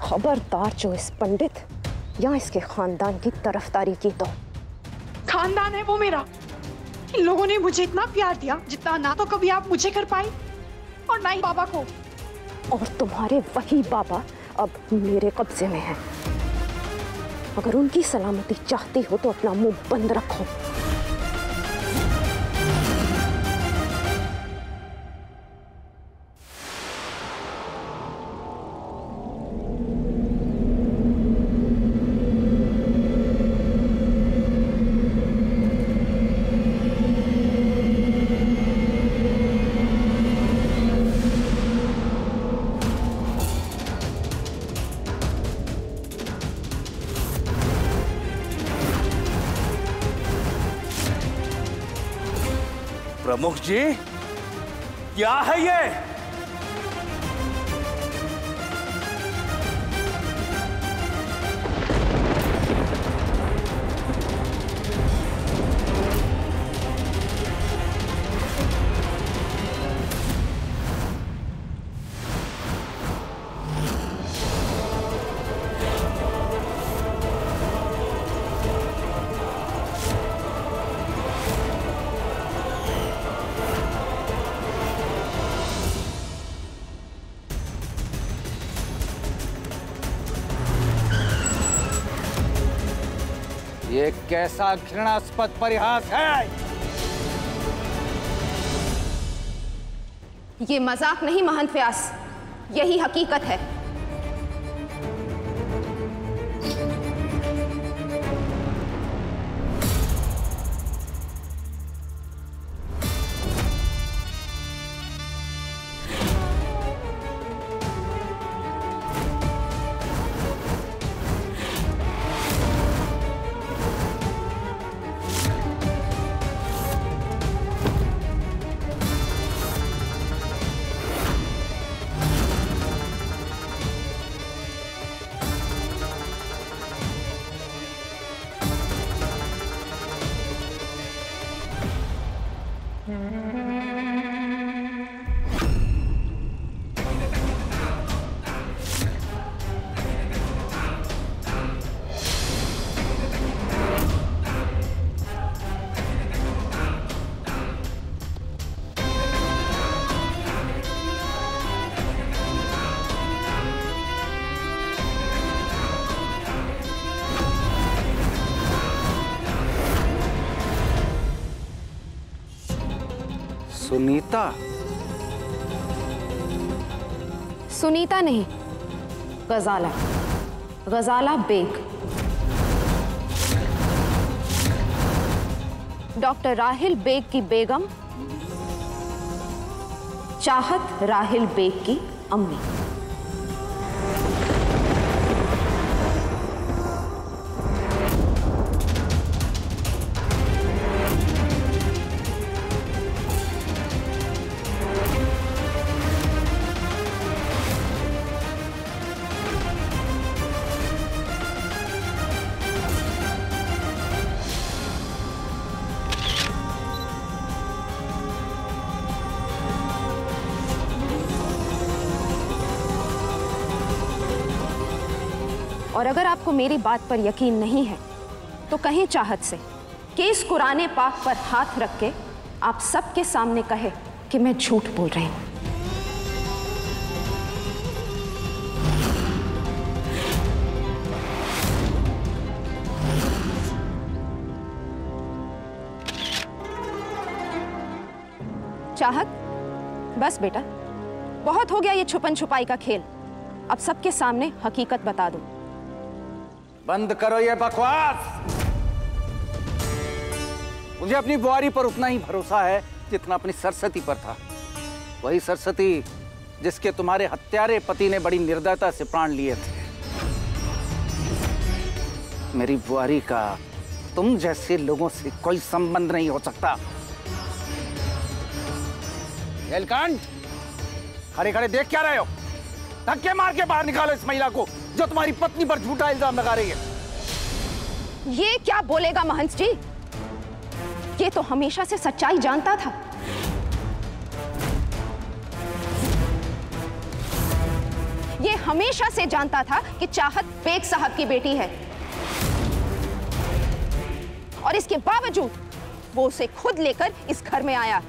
खबरदार जो इस पंडित या इसके खानदान की तरफदारी की तो। खानदान है वो मेरा। इन लोगों ने मुझे इतना प्यार दिया जितना ना तो कभी आप मुझे कर पाए और ना ही बाबा को। और तुम्हारे वही बाबा अब मेरे कब्जे में हैं। अगर उनकी सलामती चाहती हो तो अपना मुंह बंद रखो। प्रमुख जी, क्या है ये? ये कैसा घृणास्पद परिहास है? ये मजाक नहीं महंत व्यास, यही हकीकत है। सुनीता? सुनीता नहीं, गजाला, गजाला बेग। डॉक्टर राहिल बेग की बेगम, चाहत राहिल बेग की अम्मी। और अगर आपको मेरी बात पर यकीन नहीं है तो कहें चाहत से कि इस कुराने पाक पर हाथ रख के आप सबके सामने कहे कि मैं झूठ बोल रही हूं। चाहत, बस बेटा, बहुत हो गया ये छुपन छुपाई का खेल। अब सबके सामने हकीकत बता दो। बंद करो ये बकवास। मुझे अपनी बुआरी पर उतना ही भरोसा है जितना अपनी सरस्वती पर था। वही सरस्वती जिसके तुम्हारे हत्यारे पति ने बड़ी निर्दयता से प्राण लिए थे। मेरी बुआरी का तुम जैसे लोगों से कोई संबंध नहीं हो सकता। नीलकंठ, खड़े खड़े देख क्या रहे हो? धक्के मार के बाहर निकालो इस महिला को जो तुम्हारी पत्नी पर झूठा इल्जाम लगा रही है। ये क्या बोलेगा महंत जी? ये तो हमेशा से सच्चाई जानता था। ये हमेशा से जानता था कि चाहत बेग साहब की बेटी है, और इसके बावजूद वो उसे खुद लेकर इस घर में आया।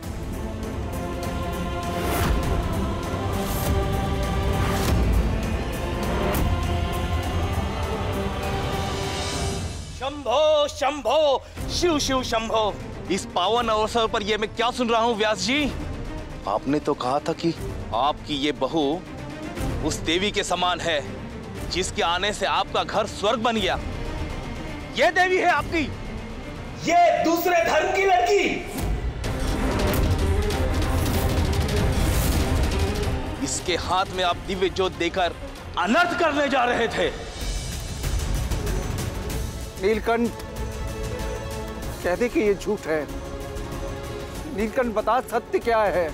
शंभो शंभो, शिव शिव शंभो। इस पावन अवसर पर ये मैं क्या सुन रहा हूँ व्यास जी? आपने तो कहा था कि आपकी ये बहू उस देवी के समान है जिसके आने से आपका घर स्वर्ग बन गया। ये देवी है आपकी, ये दूसरे धर्म की लड़की। इसके हाथ में आप दिव्य ज्योत देकर अनर्थ करने जा रहे थे। नीलकंठ, कह दे कि ये झूठ है। नीलकंठ, बता सत्य क्या है।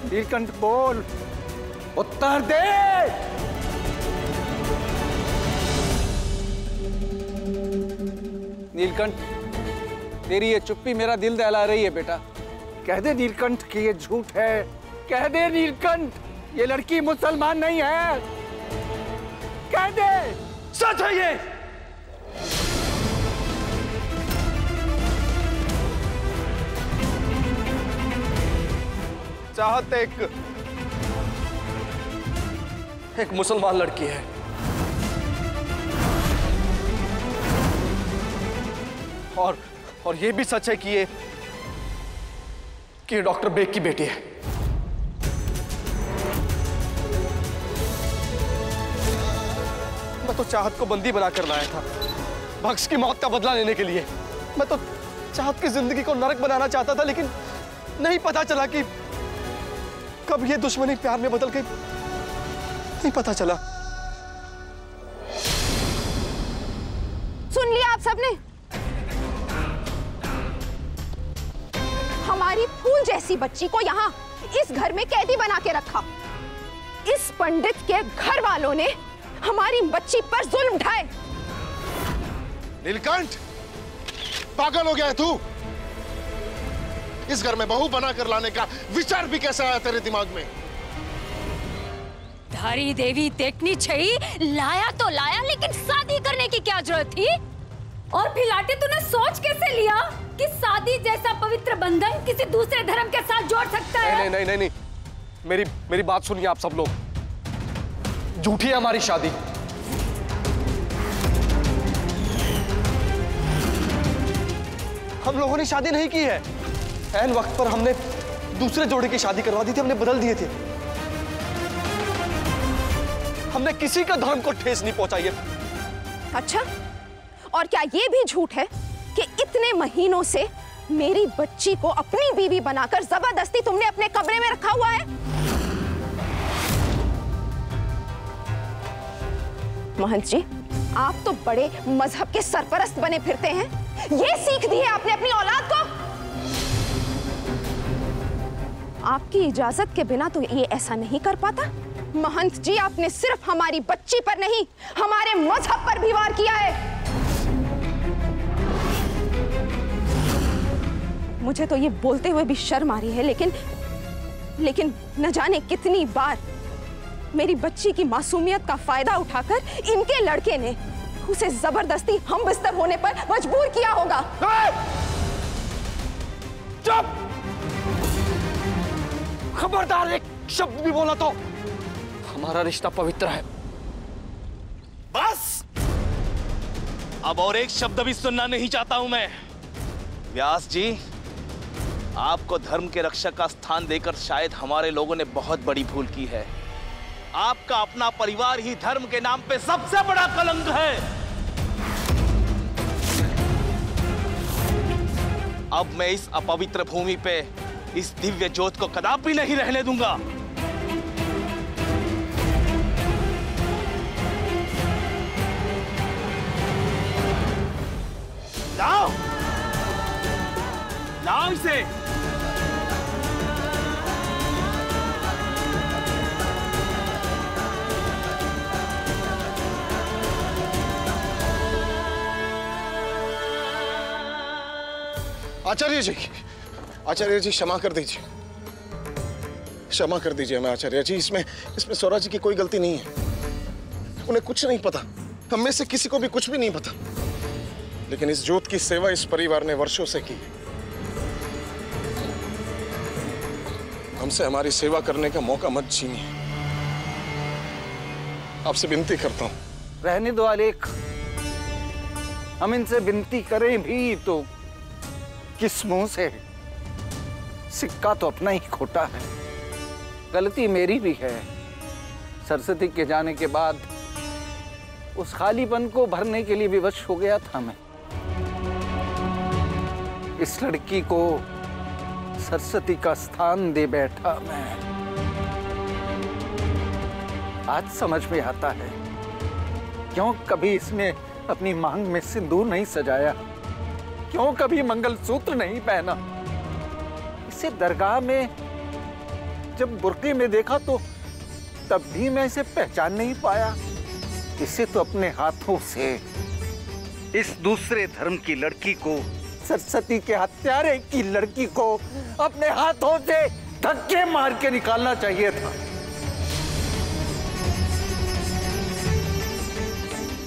नीलकंठ बोल, उत्तर दे। नीलकंठ, तेरी ये चुप्पी मेरा दिल दहला रही है बेटा। कह दे नीलकंठ कि ये झूठ है। कह दे नीलकंठ, ये लड़की मुसलमान नहीं है। कह दे। सच है ये। चाहत एक मुसलमान लड़की है, और ये भी सच है कि ये डॉक्टर बेग की बेटी है। मैं तो चाहत को बंदी बनाकर लाया था, भक्स की मौत का बदला लेने के लिए। मैं तो चाहत की जिंदगी को नरक बनाना चाहता था, लेकिन नहीं पता चला कि कब ये दुश्मनी प्यार में बदल गई। नहीं पता चला। सुन लिया आप सबने? हमारी फूल जैसी बच्ची को यहाँ इस घर में कैदी बना के रखा। इस पंडित के घर वालों ने हमारी बच्ची पर जुल्म ढाए। नीलकंठ, पागल हो गया है तू? इस घर में बहू बनाकर लाने का विचार भी कैसा आया तेरे दिमाग में? धारी देवी देखनी चाहिए, लाया तो लाया, लेकिन शादी करने की क्या जरूरत थी? और फिलाटे तूने सोच कैसे लिया कि शादी जैसा पवित्र बंधन किसी दूसरे धर्म के साथ जोड़ सकता है? नहीं, मेरी बात सुनिए आप सब लोग। झूठी है हमारी शादी। हम लोगों ने शादी नहीं की है। ऐन वक्त पर हमने दूसरे जोड़े की शादी करवा दी थी, हमने बदल दिए थे। हमने किसी का धर्म को ठेस नहीं पहुंचाई है। अच्छा, और क्या ये भी झूठ है कि इतने महीनों से मेरी बच्ची को अपनी बीवी बनाकर जबरदस्ती तुमने अपने कमरे में रखा हुआ है? महंत जी, आप तो बड़े मजहब के सरपरस्त बने फिरते हैं। ये सीख दी है आपने अपनी औलाद को? आपकी इजाजत के बिना तो ये ऐसा नहीं कर पाता। महंत जी, आपने सिर्फ हमारी बच्ची पर नहीं, हमारे मजहब पर भी वार किया है। मुझे तो ये बोलते हुए भी शर्म आ रही है, लेकिन न जाने कितनी बार मेरी बच्ची की मासूमियत का फायदा उठाकर इनके लड़के ने उसे जबरदस्ती हम बिस्तर होने पर मजबूर किया होगा। चुप! खबरदार, एक शब्द भी बोला तो हमारा रिश्ता पवित्र है। बस, अब और एक शब्द भी सुनना नहीं चाहता हूं मैं। व्यास जी, आपको धर्म के रक्षक का स्थान देकर शायद हमारे लोगों ने बहुत बड़ी भूल की है। आपका अपना परिवार ही धर्म के नाम पे सबसे बड़ा कलंक है। अब मैं इस अपवित्र भूमि पे इस दिव्य ज्योत को कदापि नहीं रहने दूंगा। लाओ, लाओ इसे। आचार्य जी, क्षमा कर दीजिए। क्षमा कर दीजिए हमें आचार्य जी, इसमें सौरा जी की कोई गलती नहीं है। उन्हें कुछ नहीं पता, हम में से किसी को भी कुछ भी नहीं पता। लेकिन इस जोत की सेवा इस परिवार ने वर्षों से की है। हमसे हमारी सेवा करने का मौका मत छीनिए। आपसे विनती करता हूं। रहने दो आलेख, हम इनसे विनती करें भी तो किस मुंह से? सिक्का तो अपना ही खोटा है। गलती मेरी भी है। सरस्वती के जाने के बाद उस खालीपन को भरने के लिए विवश हो गया था मैं। इस लड़की को सरस्वती का स्थान दे बैठा मैं। आज समझ में आता है क्यों कभी इसने अपनी मांग में सिंदूर नहीं सजाया, क्यों कभी मंगलसूत्र नहीं पहना। इसे दरगाह में जब बुर्के में देखा तो तब भी मैं इसे पहचान नहीं पाया। इसे तो अपने हाथों से इस दूसरे धर्म की लड़की को, सरस्वती के हत्यारे की लड़की को अपने हाथों से धक्के मार के निकालना चाहिए था।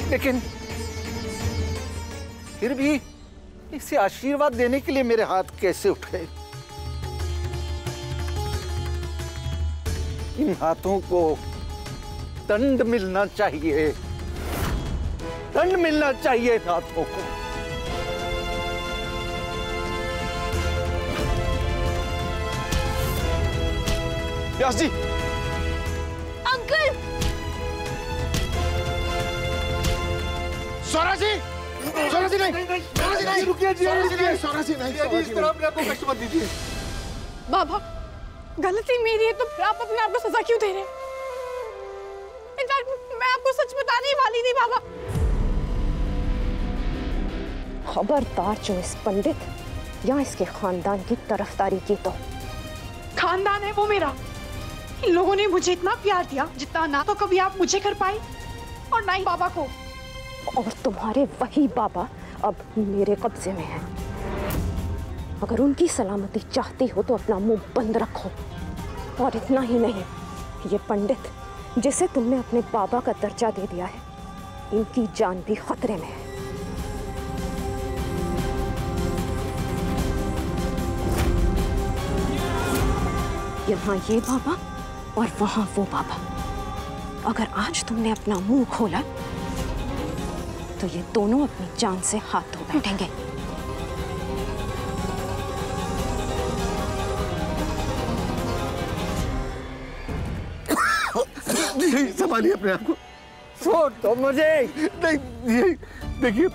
लेकिन फिर भी इसे आशीर्वाद देने के लिए मेरे हाथ कैसे उठ गए? इन हाथों को दंड मिलना चाहिए, दंड मिलना चाहिए इन हाथों को। व्यास जी, अंकल! सौरा जी, सौरा जी नहीं, सौरा जी नहीं, रुकिए जी, रुकिए। सौरा जी नहीं, जी, इस तरह अपने आप को कष्ट मत दीजिए। बाबा, गलती मेरी है तो आप अपने आप को सजा क्यों दे रहे हैं? इनफैक्ट मैं आपको सच बताने ही वाली थी बाबा। खबरदार जो इस पंडित या इसके खानदान की तरफदारी की तो। खानदान है वो मेरा। इन लोगों ने मुझे इतना प्यार दिया जितना ना तो कभी आप मुझे कर पाए और ना ही बाबा को। और तुम्हारे वही बाबा अब मेरे कब्जे में हैं। अगर उनकी सलामती चाहती हो तो अपना मुंह बंद रखो। और इतना ही नहीं, ये पंडित जिसे तुमने अपने बाबा का दर्जा दे दिया है, इनकी जान भी खतरे में है। यहाँ ये बाबा और वहाँ वो बाबा। अगर आज तुमने अपना मुंह खोला तो ये दोनों अपनी जान से हाथ धो बैठेंगे। संभालिए अपने आप को। छोड़ दो मुझे। नहीं, देखिए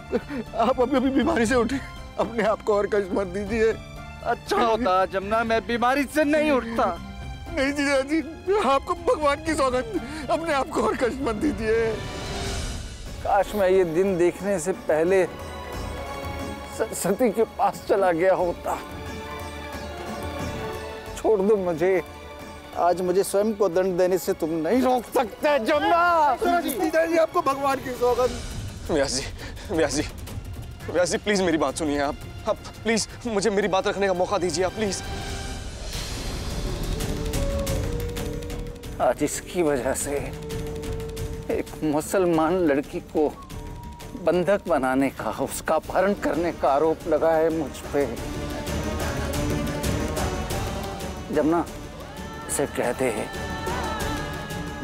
आप अभी बीमारी से उठे, अपने आप को और कष्ट मत दीजिए। अच्छा होता जमुना मैं बीमारी से नहीं उठता। नहीं जीजा जी, आपको भगवान की सौगंध, अपने आप को और कष्ट मत दीजिए। काश मैं ये दिन देखने से पहले सरस्वती के पास चला गया होता। छोड़ दो मुझे। आज मुझे स्वयं को दंड देने से तुम नहीं रोक सकते जमुना। जीजा जी, आपको भगवान की सौगंध। व्यास जी, व्यास जी, व्यास जी, प्लीज मेरी बात सुनिए। आप प्लीज मुझे मेरी बात रखने का मौका दीजिए आप, प्लीज। आज इसकी वजह से एक मुसलमान लड़की को बंधक बनाने का, उसका अपहरण करने का आरोप लगा है मुझ पे। जमुना, इसे कहते हैं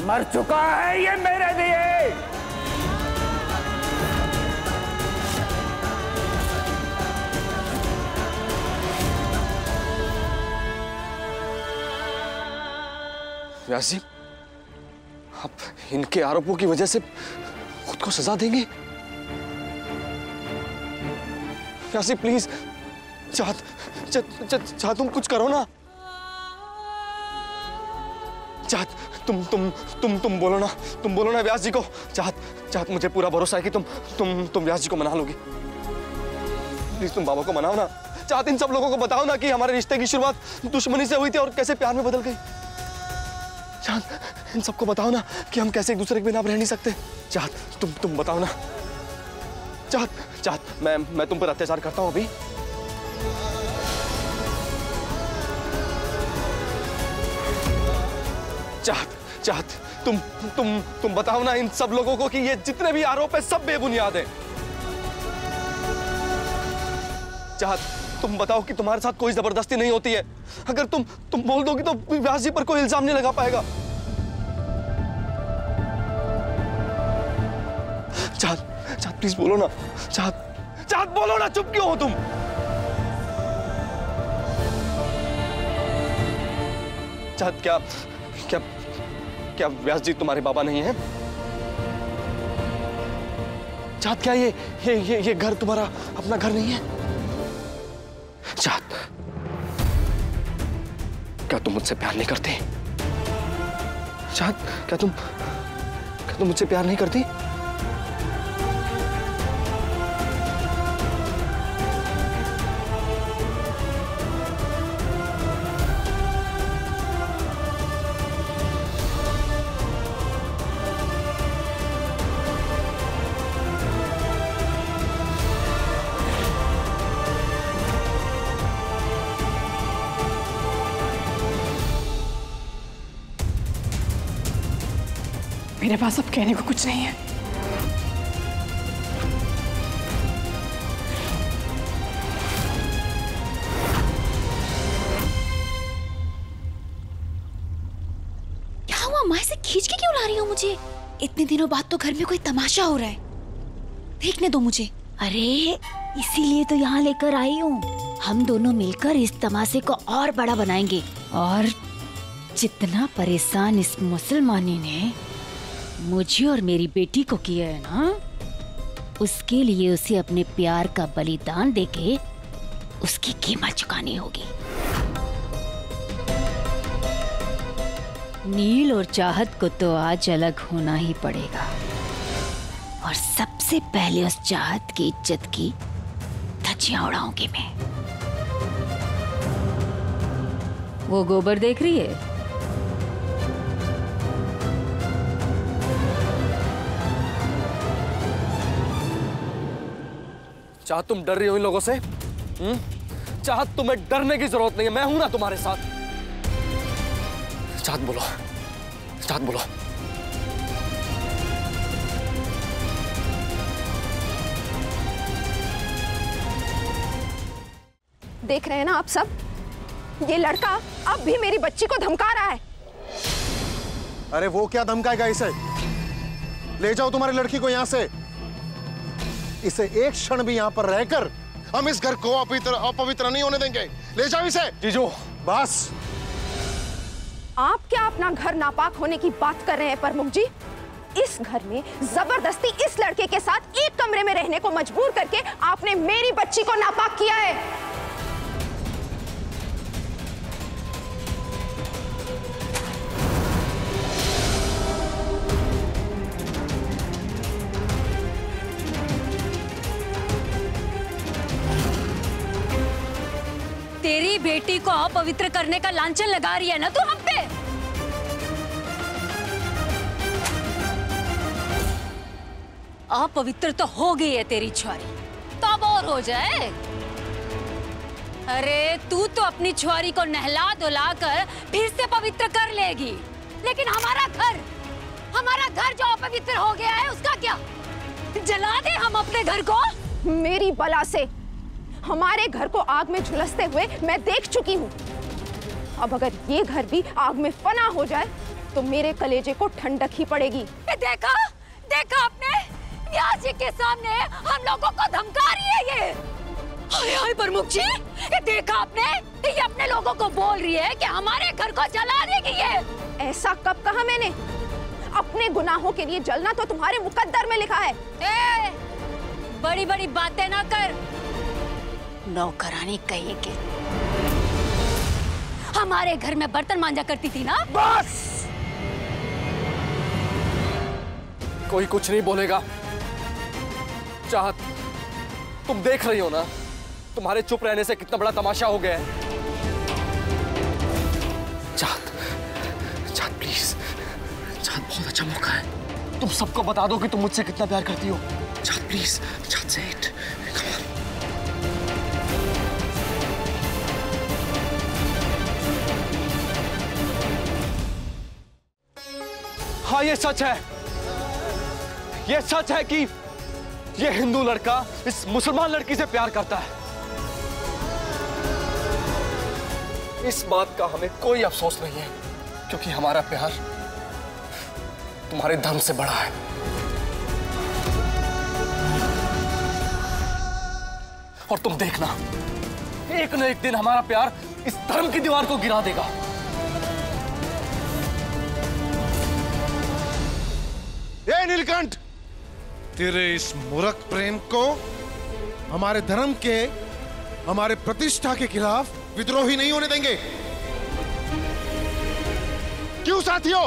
मर चुका है ये मेरे लिए। व्यास जी, आप इनके आरोपों की वजह से खुद को सजा देंगे? व्यास जी प्लीज, चाहत तुम कुछ करो ना। चाहत तुम बोलो ना, तुम बोलो ना व्यास जी को। चाहत मुझे पूरा भरोसा है कि तुम व्यास जी को मना लोगी। प्लीज तुम बाबा को मनाओ ना। चाहत इन सब लोगों को बताओ ना कि हमारे रिश्ते की शुरुआत दुश्मनी से हुई थी और कैसे प्यार में बदल गई। चाहत इन सबको बताओ ना कि हम कैसे एक दूसरे के बिना रह नहीं सकते। चाहत तुम बताओ ना। चाहत मैं तुम पर अत्याचार करता हूं अभी? चाहत तुम बताओ ना इन सब लोगों को कि ये जितने भी आरोप है सब बेबुनियाद है। चाहत तुम बताओ कि तुम्हारे साथ कोई जबरदस्ती नहीं होती है। अगर तुम बोल दोगी तो व्यास जी पर कोई इल्जाम नहीं लगा पाएगा। चाहत प्लीज बोलो ना। चाहत बोलो ना, चुप क्यों हो तुम? चाहत क्या व्यास जी तुम्हारे बाबा नहीं है? चाहत क्या ये घर तुम्हारा अपना घर नहीं है? चाहत क्या तुम मुझसे प्यार नहीं करते? चाहत क्या तुम मुझसे प्यार नहीं करती? मेरे पास अब कहने को कुछ नहीं है। क्या हुआ? माँ से खींच के क्यों ला रही हो मुझे? इतने दिनों बाद तो घर में कोई तमाशा हो रहा है। देखने दो मुझे। अरे इसीलिए तो यहाँ लेकर आई हूँ। हम दोनों मिलकर इस तमाशे को और बड़ा बनाएंगे। और जितना परेशान इस मुसलमानी ने मुझे और मेरी बेटी को किया है ना, उसके लिए उसे अपने प्यार का बलिदान देके उसकी कीमत चुकानी होगी। नील और चाहत को तो आज अलग होना ही पड़ेगा। और सबसे पहले उस चाहत की इज्जत की धज्जियां उड़ाऊंगी मैं। वो गोबर देख रही है? चाहत तुम डर रही हो इन लोगों से? चाहत तुम्हें डरने की जरूरत नहीं है, मैं हूं ना तुम्हारे साथ। चाहत बोलो। देख रहे हैं ना आप सब, ये लड़का अब भी मेरी बच्ची को धमका रहा है। अरे वो क्या धमकाएगा इसे? ले जाओ तुम्हारी लड़की को यहां से। इसे एक क्षण भी यहां पर रहकर हम इस घर को अपवित्र नहीं होने देंगे। ले जाओ इसे। जीजू बस। आप क्या अपना घर नापाक होने की बात कर रहे हैं प्रमुख जी? इस घर में जबरदस्ती इस लड़के के साथ एक कमरे में रहने को मजबूर करके आपने मेरी बच्ची को नापाक किया है। तेरी बेटी को अपवित्र करने का लांछन लगा रही है ना तू हम पे। अपवित्र तो हो गई है तेरी छुआरी, तब और हो जाए। अरे तू तो अपनी छुआरी को नहला धुला कर फिर से पवित्र कर लेगी, लेकिन हमारा घर जो अपवित्र हो गया है उसका क्या? जला दे हम अपने घर को। मेरी बला से हमारे घर को आग में झुलसते हुए मैं देख चुकी हूँ। अब अगर ये घर भी आग में फना हो जाए तो मेरे कलेजे को ठंडक ही पड़ेगी। देखा आपने? व्यास जी के सामने हम लोगों को धमका रही है ये। हाय प्रमुख जी, ये देखा आपने? ये अपने लोगों को बोल रही है कि हमारे घर को जला देगी ये। ऐसा कब कहा मैंने? अपने गुनाहों के लिए जलना तो तुम्हारे मुकद्दर में लिखा है। बड़ी बड़ी बातें ना कर, नौकरानी कहीं के। हमारे घर में बर्तन मांजा करती थी ना। बस, कोई कुछ नहीं बोलेगा। चाहत तुम देख रही हो ना, तुम्हारे चुप रहने से कितना बड़ा तमाशा हो गया है। चाहत प्लीज, चाहत बहुत अच्छा मौका है, तुम सबको बता दो कि तुम मुझसे कितना प्यार करती हो। चाहत प्लीज, चाहत से इट। हाँ ये सच है, ये सच है कि ये हिंदू लड़का इस मुसलमान लड़की से प्यार करता है। इस बात का हमें कोई अफसोस नहीं है, क्योंकि हमारा प्यार तुम्हारे धर्म से बड़ा है। और तुम देखना, एक न एक दिन हमारा प्यार इस धर्म की दीवार को गिरा देगा। ए नीलकंठ, तेरे इस मूर्ख प्रेम को हमारे धर्म के, हमारे प्रतिष्ठा के खिलाफ विद्रोही नहीं होने देंगे। क्यों साथियों?